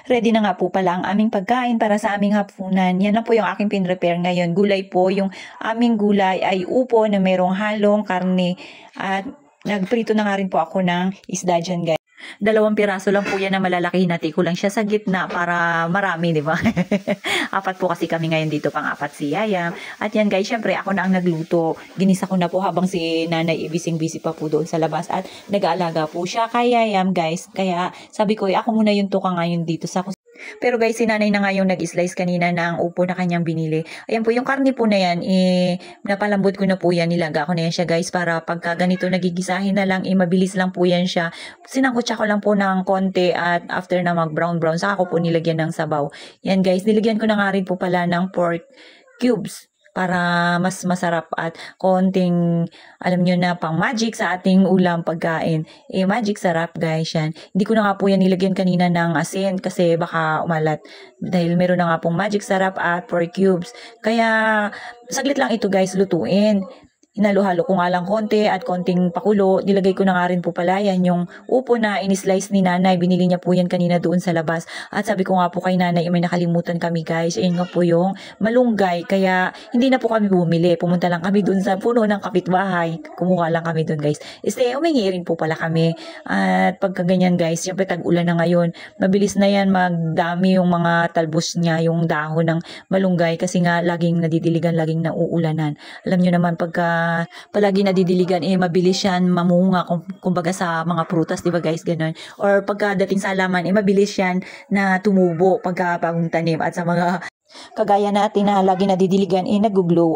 Ready na nga po pala ang aming pagkain para sa aming hapunan. Yan na po yung aking pinrepare ngayon. Gulay po. Yung aming gulay ay upo na mayroong halong karne. At nagprito na nga rin po ako ng isda dyan, guys. 2 piraso lang po yan na malalaki. Hinati ko lang siya sa gitna para marami, di ba? 4 po kasi kami ngayon dito, pang-4 si Yayam. At yan guys, syempre ako na ang nagluto. Ginisa ko na po habang si nanay busy pa po doon sa labas. At nag-aalaga po siya kay Yayam guys. Kaya sabi ko, ako muna yung tuka ngayon dito sa pero guys, si nanay na nga yung nag-slice kanina ng upo na kanyang binili. Ayan po, yung karne po na yan, napalambot ko na po yan, nilaga ko na yan siya guys, para pagka ganito nagigisahin na lang, mabilis lang po yan siya. Sinangkutsa ko lang po ng konti at after na mag-brown, saka ko po nilagyan ng sabaw. Yan guys, nilagyan ko na nga rin po pala ng pork cubes para mas masarap at konting, alam nyo na, pang magic sa ating ulam pagkain. Magic sarap guys yan. Hindi ko na nga po yan nilagyan kanina ng asin kasi baka umalat. Dahil meron na nga pong magic sarap at pork cubes. Kaya saglit lang ito guys lutuin. Hinalo-halo ko nga lang konti at konting pakulo. Nilagay ko na nga rin po pala yan yung upo na in-slice ni nanay. Binili niya po yan kanina doon sa labas. At sabi ko nga po kay nanay, may nakalimutan kami guys. Ayun nga po yung malunggay. Kaya hindi na po kami bumili. Pumunta lang kami doon sa puno ng kapitbahay. Kumuha lang kami doon guys. Umingi rin po pala kami. At pagka ganyan guys, syempre tag-ulan na ngayon. Mabilis na yan magdami yung mga talbos niya, yung dahon ng malunggay. Kasi nga laging nadidiligan, laging nauulanan. Alam nyo naman pagka palagi nadidiligan, mabilis yan mamunga, kumbaga sa mga prutas, di ba guys, ganun. Or pagkadating sa halaman, mabilis yan na tumubo pagka bagong tanim. At sa mga kagaya natin na lagi nadidiligan, nag-glow.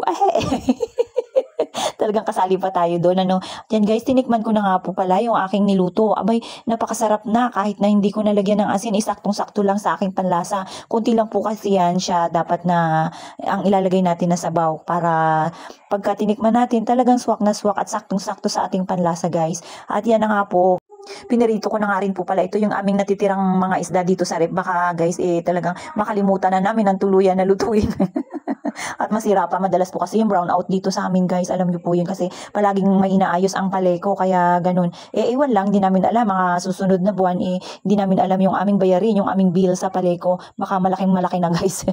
Talagang kasali pa tayo doon, ano. Yan guys, tinikman ko na nga po pala yung aking niluto. Abay, napakasarap na kahit na hindi ko nalagyan ng asin. Saktong-sakto lang sa aking panlasa. Kunti lang po kasi yan siya dapat na ang ilalagay natin na sabaw para pagka tinikman natin talagang swak na swak at saktong-sakto sa ating panlasa guys. At yan na nga po. Pinarito ko na nga rin po pala ito yung aming natitirang mga isda dito sa rep. Baka guys, talagang makalimutan na namin ang tuluyan na lutuin. At masira pa, madalas po kasi yung brown out dito sa amin guys, alam niyo po yun kasi palaging may inaayos ang paleko, kaya ganun. Iwan lang, di namin alam, mga susunod na buwan, di namin alam yung aming bayarin, yung aming bill sa paleko, baka malaki na guys.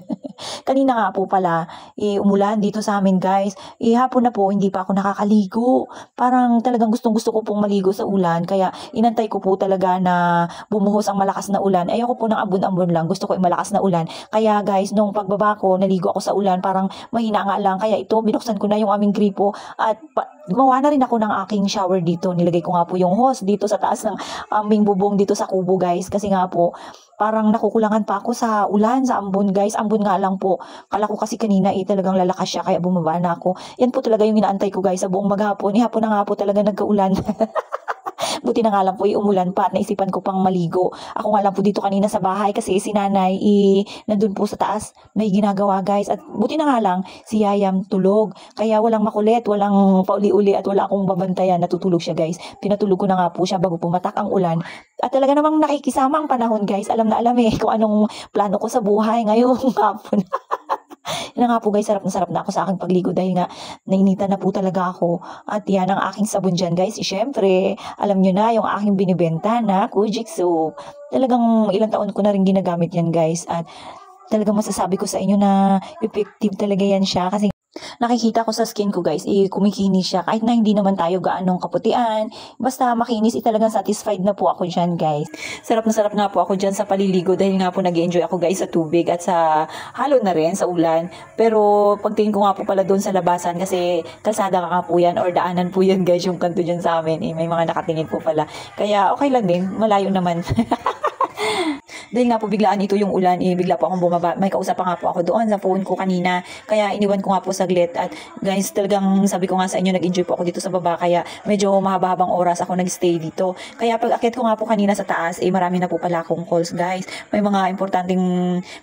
Kanina nga po pala, umulan dito sa amin guys, hapon na po, hindi pa ako nakakaligo, parang talagang gustong gusto ko pong maligo sa ulan, kaya inantay ko po talaga na bumuhos ang malakas na ulan. Ayoko po ng ambon-ambon lang, gusto ko yung malakas na ulan, kaya guys, nung pagbaba ko, naligo ako sa ulan, parang mahina nga lang. Kaya ito, binuksan ko na yung aming gripo at gumawa na rin ako ng aking shower dito. Nilagay ko nga po yung hose dito sa taas ng aming bubong dito sa kubo guys. Kasi nga po, parang nakukulangan pa ako sa ulan, sa ambon guys. Ambon nga lang po. Kala ko kasi kanina talagang lalakas siya kaya bumaba na ako. Yan po talaga yung inaantay ko guys sa buong maghapon. Hapon na nga po talaga nagkaulan. Buti na nga lang po umulan pa at naisipan ko pang maligo. Ako nga lang po dito kanina sa bahay kasi si nanay nandun po sa taas may ginagawa guys. At buti na nga lang si Yayam tulog. Kaya walang makulit, walang pauli-uli at wala akong babantayan. Natutulog siya guys. Pinatulog ko na nga po siya bago pumatak ang ulan. At talaga namang nakikisama ang panahon guys. Alam na alam kung anong plano ko sa buhay ngayong hapon. Yan nga po guys, sarap na ako sa aking pagligo dahil nga nainitan na po talaga ako. At yan ang aking sabon dyan guys. Syempre, alam nyo na yung aking binibenta na Kojic soap. Talagang ilang taon ko na rin ginagamit yan guys. At talagang masasabi ko sa inyo na effective talaga yan siya kasi nakikita ko sa skin ko guys, kumikinis siya. Kahit na hindi naman tayo gaanong kaputian, basta makinis, talagang satisfied na po ako dyan guys. Sarap na sarap nga po ako dyan sa paliligo dahil nga po nag-enjoy ako guys sa tubig at sa halo na rin, sa ulan. Pero pagtingin ko nga po pala doon sa labasan kasi kalsada ka nga po yan or daanan po yan guys yung kanto dyan sa amin. May mga nakatingin po pala. Kaya okay lang din, malayo naman. Dahil nga po biglaan ito yung ulan, bigla po akong bumaba. May kausap pa nga po ako doon sa phone ko kanina. Kaya iniwan ko nga po saglit. At guys, talagang sabi ko nga sa inyo, nag-enjoy po ako dito sa baba. Kaya medyo mahaba-habang oras ako nag-stay dito. Kaya pag akit ko nga po kanina sa taas, marami na po pala akong calls guys. May mga importanteng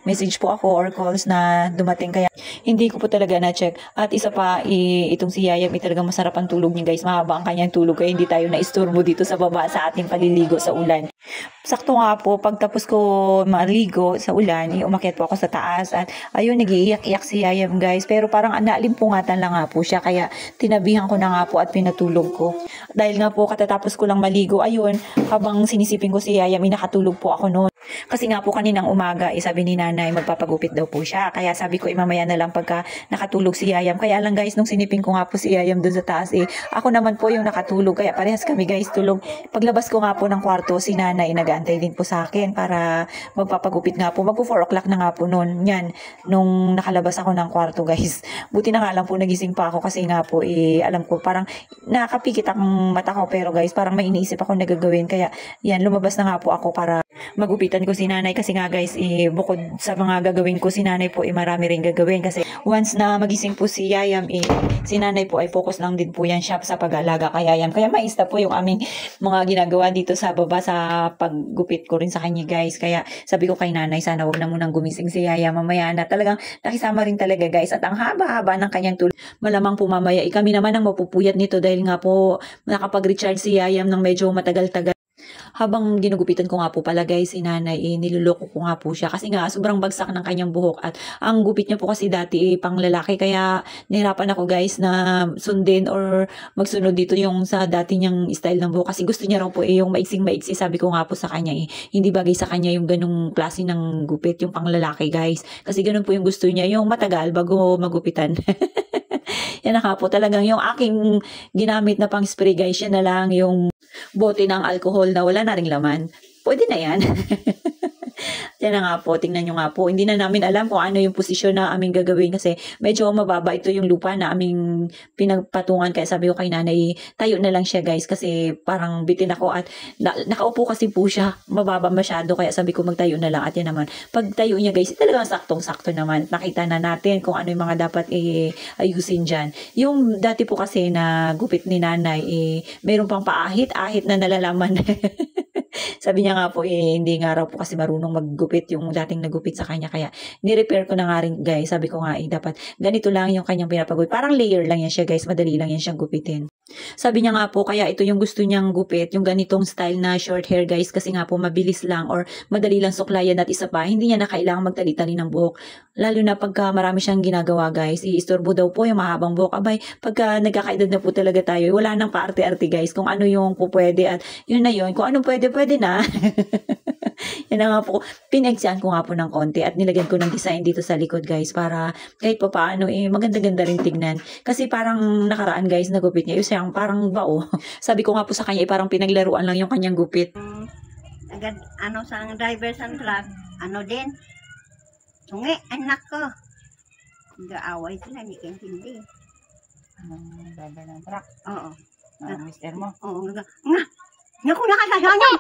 message po ako or calls na dumating. Kaya hindi ko po talaga na-check. At isa pa, itong si Yayam, talagang masarap ang tulog niya guys. Mahaba ang kanyang tulog. Kaya hindi tayo na-isturbo dito sa baba sa ating paliligo sa ulan. Sakto nga po, pagtapos ko maligo sa ulan, umakyat po ako sa taas at ayun, nag-iiyak-iyak si Yayam guys. Pero parang naalimpungatan lang nga po siya, kaya tinabihan ko na nga po at pinatulog ko. Dahil nga po katatapos ko lang maligo, ayun, habang sinisipin ko si Yayam, nakatulog po ako noon. Kasi nga po kaninang umaga, sabi ni nanay, magpapagupit daw po siya. Kaya sabi ko, mamaya na lang pagka nakatulog si Yayam. Kaya lang guys, nung sinipin ko nga po si Yayam dun sa taas, ako naman po yung nakatulog. Kaya parehas kami guys, tulog. Paglabas ko nga po ng kwarto, si nanay nag-aantay din po sa akin para magpapagupit nga po. Magpo 4 o'clock na nga po noon. Yan, nung nakalabas ako ng kwarto guys. Buti na nga lang po nagising pa ako kasi nga po, alam ko, parang nakapikit ang mata ko. Pero guys, parang may iniisip ako na gagawin. Kaya yan, lumabas na nga po ako para magupitan ko si nanay kasi nga guys, bukod sa mga gagawin ko si nanay po, marami rin gagawin kasi once na magising po si Yayam, si nanay po ay focus lang din po yan siya sa pag-aalaga kay Yayam. Kaya maista po yung aming mga ginagawa dito sa baba sa paggupit ko rin sa kanya guys. Kaya sabi ko kay nanay, sana wag na munang gumising si Yayam mamaya na. Talagang nakisama rin talaga guys, at ang haba-haba ng kanyang tulog. Malamang po mamaya, kami naman ang mapupuyat nito dahil nga po nakapag-recharge si Yayam ng medyo matagal-tagal. Habang ginugupitan ko nga po pala guys, si nanay, niluloko ko nga po siya kasi nga sobrang bagsak ng kanyang buhok at ang gupit niya po kasi dati pang lalaki, kaya nahirapan ako guys na sundin or magsunod dito yung sa dati niyang style ng buhok kasi gusto niya raw po yung maiksing-maiksi. Sabi ko nga po sa kanya, hindi bagay sa kanya yung ganung klase ng gupit, yung pang lalaki guys, kasi ganun po yung gusto niya, yung matagal bago magupitan. Yan na nga po, talagang yung aking ginamit na pang spray guys, yan na lang yung bote ng alcohol na wala na ring laman. Pwede na yan. Yan na nga po, tingnan nyo nga po. Hindi na namin alam kung ano yung posisyon na aming gagawin kasi medyo mababa ito yung lupa na aming pinagpatungan. Kaya sabi ko kay nanay, tayo na lang siya guys kasi parang bitin ako at nakaupo kasi po siya. Mababa masyado kaya sabi ko magtayo na lang. At yan naman, pag tayo niya guys, talagang saktong-sakto naman. Nakita na natin kung ano yung mga dapat ayusin dyan. Yung dati po kasi na gupit ni nanay, meron pang paahit-ahit na nalalaman. Sabi niya nga po, hindi nga raw po kasi marunong maggupit yung dating nagupit sa kanya. Kaya ni-repair ko na nga rin guys. Sabi ko nga dapat ganito lang yung kanyang pinapagupit. Parang layer lang yan siya guys. Madali lang yan siyang gupitin. Sabi niya nga po, kaya ito yung gusto niyang gupit, yung ganitong style na short hair guys, kasi nga po mabilis lang or madali lang suklayan at isa pa, hindi niya na kailangan magtali-tali ng buhok. Lalo na pagka marami siyang ginagawa guys, iistorbo daw po yung mahabang buhok. Abay, pagka nagkakaedad na po talaga tayo, wala nang paarte-arte guys, kung ano yung po pwede at yun na yun, kung anong pwede, pwede na. Yan na nga po, pinagsiyan ko nga po ng konti at nilagyan ko ng design dito sa likod guys para kahit pa paano maganda-ganda rin tignan. Kasi parang nakaraan guys, nagupit niya, yung parang bao. Sabi ko nga po sa kanya, parang pinaglaruan lang yung kanyang gupit. Agad, sa driver sa truck, din, tungi, anak ko. Nag-aaway sila, hindi kaintindi. Driver ng truck? Oo. Mister mo? Oo, naku, nakasasanyan!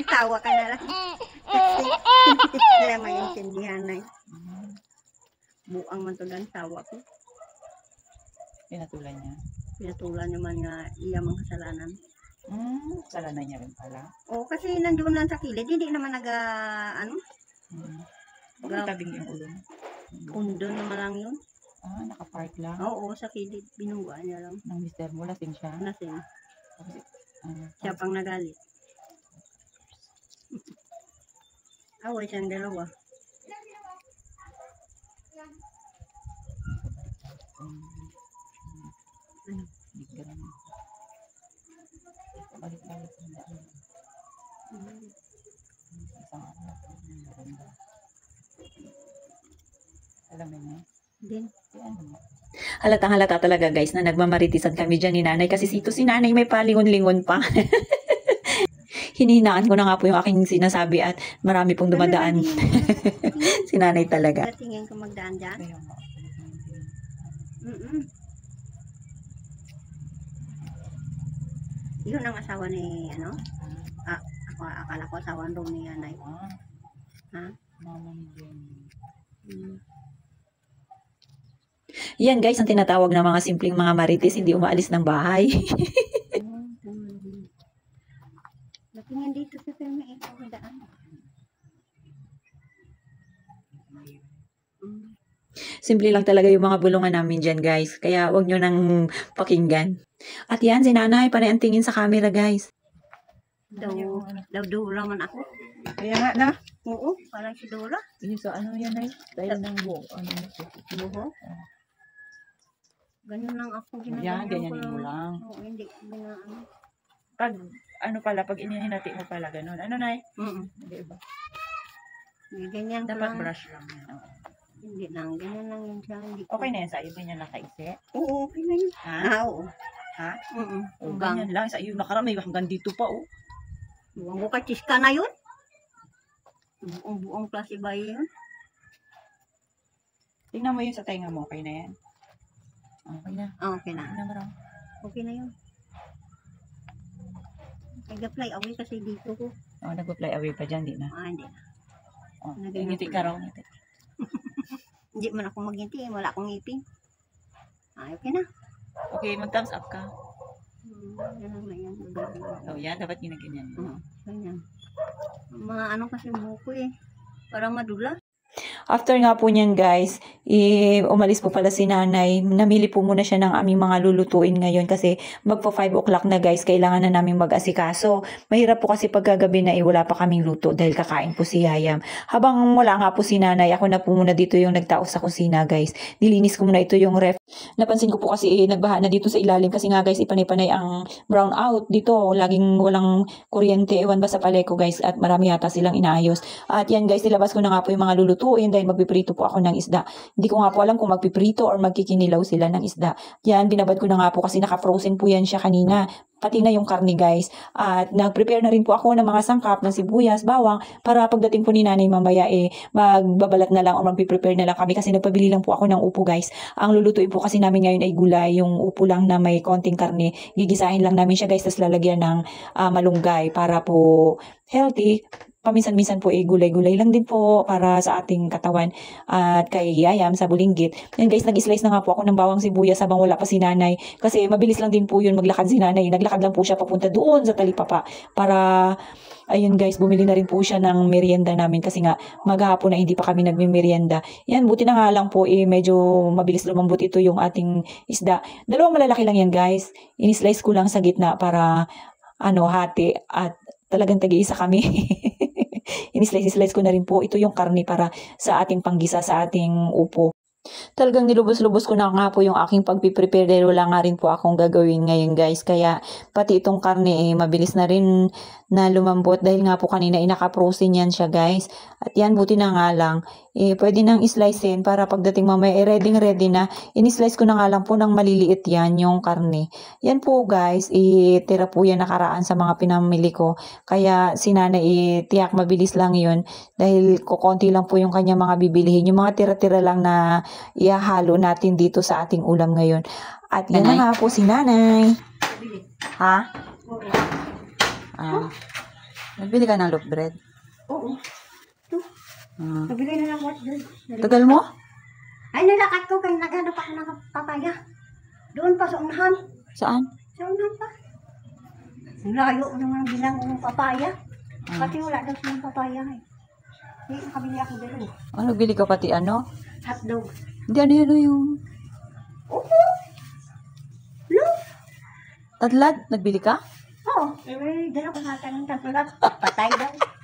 Tawa ka na lang. Wala maintindihan na. Buang man to lang tawa ko. Pinatulan niya? Pinatulan naman nga iya mga kasalanan. Kasalanan niya rin pala? Oo, kasi nandun lang sa kilid. Hindi naman Bakit tabing yung ulo? Pundo naman lang yun. Nakapark lang? Oo, sa kilid. Binungguan niya lang. Ng mister mo, lasing siya? Lasing. Siya pang nagalit. Away siyang dalawa. Balik-balik ang daan. Alam mo niya? Din. Halatang halata talaga guys na nagmamaritisan kami dyan ni nanay kasi si nanay may palingon-lingon pa. Hinihinaan ko na nga po yung aking sinasabi at marami pong dumadaan. Si nanay talaga. Tingin ko magdaan dyan. Yun ang asawa ni akala ko asawa ni nanay. Ha? Mama ni Jenny. Yan guys, ang tinatawag na mga simpleng mga marites, hindi umaalis ng bahay. Natingin dito sa film magdaan. Simple lang talaga yung mga bulungan namin dyan guys. Kaya wag nyo nang pakinggan. At yan, si nanay, panay ang tingin sa camera guys. Daw Dora man ako. Kaya nga na. Oo, parang si Dora. Yung sa ano yan ay? Tayo ng buhok. Buhok? Ganyan lang ako ginagawa. Yan, ganyanin mo lang. Oo, hindi. Pag ano pala, pag inihinati mo pala, ganun. Ano, Nay? Diba? Ganyan ko Dapat lang. brush lang yan. Oh. Hindi lang, ganyan lang yun siya. Hindi ko. Okay na yan sa iyo, ganyan lang kaisi. Oo, okay na yun. Ha? Oo. Ha? Oo. O, ganyan lang. Sa iyo nakarami, hanggang dito pa, oh. Buong ko ka na yun. Buong klase ba yun? Tingnan mo yun sa tenga mo, okay na yan? Okay na. Okay na. Tingnan mo raw. Okay na yun. Nag-apply away kasi dito ko. Oh, nag-apply away pa dyan, di na. Hindi. Oh, Nag-apply. ngiti ka raw, ngiti. Hindi man ako maginti. Wala akong ngipin. Okay na. Okay, mag-thumbs up ka. Yan lang na yan. Oh, yan, dapat ginaganyan. Ganyan. Mga ano kasi buko eh. Parang madula. After nga po niyan guys, umalis po pala si nanay. Namili po muna siya ng aming mga lulutuin ngayon kasi magpa 5 o'clock na guys, kailangan na namin mag-asikaso. Mahirap po kasi pagkagabi na wala pa kaming luto dahil kakain po si Yayam. Habang wala nga po si nanay, ako na po muna dito yung nagtaos sa kusina guys. Nilinis ko muna ito yung ref. Napansin ko po kasi nagbaha na dito sa ilalim kasi nga guys, ipanay-panay ang brown out dito. Laging walang kuryente, ewan ba sa paleko guys, at marami yata silang inaayos. At yan guys, nilabas ko na nga po yung mga lulutuin dahil magpiprito po ako ng isda. Hindi ko nga po alam kung magpiprito or magkikinilaw sila ng isda. Yan, binabad ko na nga po kasi naka-frozen po yan siya kanina. Pati na yung karne guys. At nag-prepare na rin po ako ng mga sangkap ng sibuyas, bawang, para pagdating po ni nanay mamaya magbabalat na lang o magpiprepare na lang kami kasi nagpabili lang po ako ng upo guys. Ang lulutuin po kasi namin ngayon ay gulay, yung upo lang na may konting karne. Gigisahin lang namin siya guys, tas lalagyan ng malunggay para po healthy. Paminsan-minsan po gulay-gulay lang din po para sa ating katawan at kay Yayam sa bulinggit. Yan guys, nag-slice na nga po ako ng bawang sibuyas habang wala pa si nanay kasi mabilis lang din po yun maglakad si nanay. Naglakad lang po siya papunta doon sa talipapa para ayun guys, bumili na rin po siya ng merienda namin kasi nga maghapon na hindi pa kami nagme-merienda. Yan, buti na nga lang po medyo mabilis lumambot ito yung ating isda. Dalawang malalaki lang yan guys. In-slice ko lang sa gitna para hati at talagang tagi-isa kami. In-slice ko na rin po. Ito yung karne para sa ating panggisa sa ating upo. Talagang nilubos-lubos ko na nga po yung aking pagpiprepare dahil wala nga rin po akong gagawin ngayon guys. Kaya pati itong karne mabilis na rin na lumambot dahil nga po kanina naka-frozen yan siya guys. At yan, buti na nga lang. Pwede nang islicein para pagdating mamaya ready na. In-slice ko na nga lang po ng maliliit yan yung karne. Yan po guys, tira po yan nakaraan sa mga pinamili ko. Kaya si nanay tiyak mabilis lang yun dahil kukonti lang po yung kanya mga bibilihin. Yung mga tira-tira lang na ihahalo natin dito sa ating ulam ngayon. At yan na nga po si nanay. Ha? Nagbili ka ng loaf bread? Oo. Nabili na lang what doon. Tagal mo? Ay, nalakat ko kaya naghanap ako ng papaya. Doon pa sa unahan. Saan? Sa unahan pa. Layo naman bilang ng papaya. Pati wala daw silang papaya eh. Nakabili ako doon. Nagbili ka pati Hotdog. Hindi ano yung... Opo. Look. Tadlad? Nagbili ka? Oo. Dala ko sa atin ng tatulad. Patay daw.